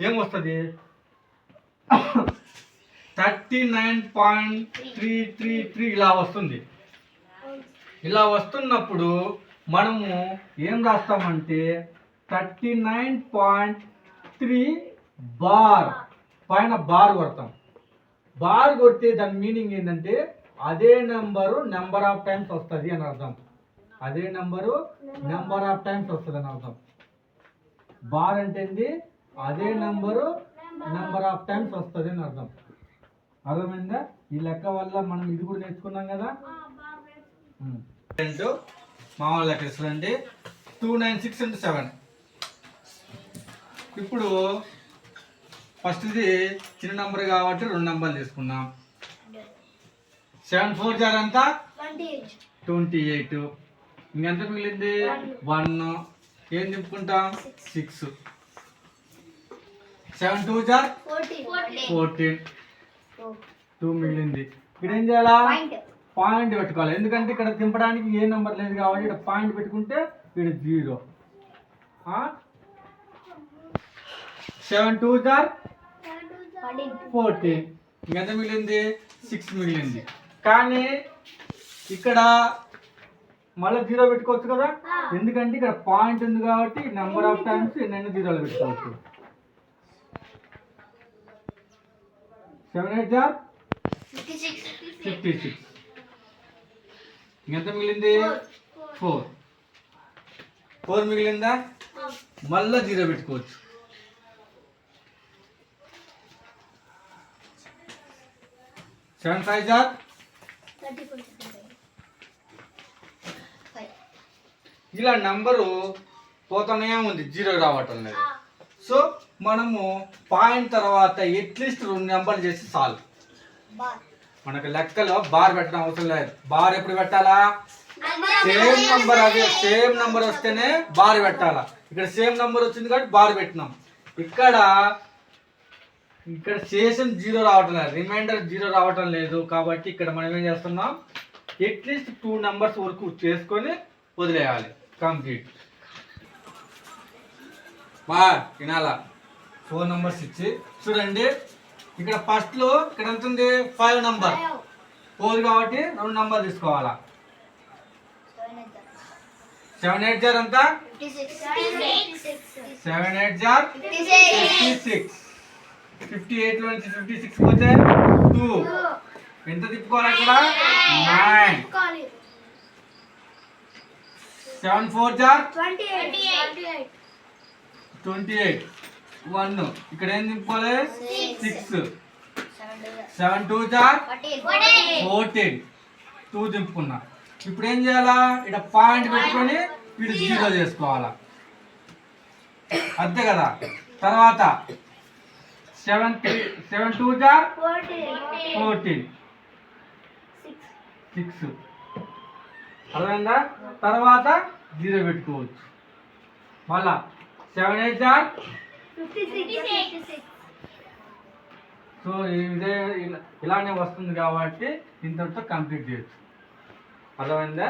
ఏమొస్తుంది 39.333 ఇలా వస్తుంది. ఇలా వస్తున్నప్పుడు మనము ఏం రాస్తామంటే 39.3 బార్ పైన బార్ కొడతాం. బార్ కొడితే దాని మీనింగ్ ఏంటంటే అదే నెంబర్ ఆఫ్ టైమ్స్ వస్తుంది అని అర్థం. అదే నెంబర్ ఆఫ్ టైమ్స్ వస్తుంది అని అర్థం. బార్ అంటే అదే నెంబర్ ఆఫ్ టైమ్స్ వస్తుంది అని అర్థం. అర్థమైందా? ఈ లెక్క వల్ల మనం ఇది కూడా నేర్చుకున్నాం కదా. మామూలు లెక్క ఇస్తుందండి 296 into 7. ఇప్పుడు ఫస్ట్ ఇది చిన్న నెంబర్ కాబట్టి 2 నెంబర్లు తీసుకున్నాం. 7 4 జార్ ఎంత 28. ఇంకెంత మిగిలింది 1. ఏం తిప్పుకుంటాం 6. 7 2 జార్ 14. 2 మిగిలింది. ఇక్కడ ఏం చేయాలా పాయింట్ పెట్టుకోవాలి. ఎందుకంటే ఇక్కడ తింపడానికి ఏ నెంబర్ లేదు కాబట్టి ఇక్కడ పాయింట్ పెట్టుకుంటే ఇక్కడ 0. 7 2 జార్ 14. ఇంకెంత మిగిలింది 6 మిగిలింది. కానీ ఇక్కడ మళ్ళీ 0 పెట్టుకోవచ్చు కదా, ఎందుకంటే ఇక్కడ పాయింట్ ఉంది కాబట్టి నెంబర్ ఆఫ్ టైమ్స్ ఎన్నైనా 0 పెట్టుకోవచ్చు. 7 8 జార్ 56. ఇంకెంత మిగిలింది 4 మిగిలిందా, మళ్ళా 0 పెట్టుకోవచ్చు. 7 5 జార్ 34. ఇలా నంబరు పోతానే ఉంది, 0 రావటం లేదు. సో మనము పాయింట్ తర్వాత అట్లీస్ట్ 2 నెంబర్లు చేసి చాలు. మనకు లెక్కలో బార్ పెట్టడం అవసరం లేదు. బార్ ఎప్పుడు పెట్టాలా, సేమ్ నంబర్ వస్తేనే బార్ పెట్టాలా. ఇక్కడ సేమ్ నంబర్ వచ్చింది కాబట్టి బార్ పెట్టినాం. ఇక్కడ శేషం 0 రావటం లేదు, రిమైండర్ 0 రావటం లేదు. కాబట్టి ఇక్కడ మనం ఏం చేస్తున్నాం, అట్లీస్ట్ 2 నెంబర్స్ వరకు చేసుకొని వదిలేయాలి. కంప్లీట్ బార్ వినాలా. 4 నెంబర్స్ ఇచ్చి చూడండి. ఇక్కడ ఫస్ట్ లో ఇక్కడ ఎంత ఉంది 5 నెంబర్, 4 కాబట్టి 2 నెంబర్ తీసుకోవాలా. 7 8 జార్ ఎంత 7 8 జార్ 56. 58 లో నుంచి 56 పోతే 2. ఎంత తిప్పుకోవాలి అక్కడ 9. 7 4 జార్ 28. 1. ఇక్కడ ఏం తిప్పుకోవాలి 6. 7 2 జార్ 14. 2 తిప్పుకున్నా. ఇప్పుడు ఏం చేయాలా, ఇక్కడ పాయింట్ పెట్టుకొని వీడు 0 చేసుకోవాలా, అంతే కదా. తర్వాత 7 2 జార్ 14. 6. అర్థమైందా? తర్వాత 0 పెట్టుకోవచ్చు. మళ్ళా 7 8 జార్ 56. సో ఇదే ఇలానే వస్తుంది కాబట్టి ఇంతటితో కంప్లీట్ చేయొచ్చు. అర్థమైందా?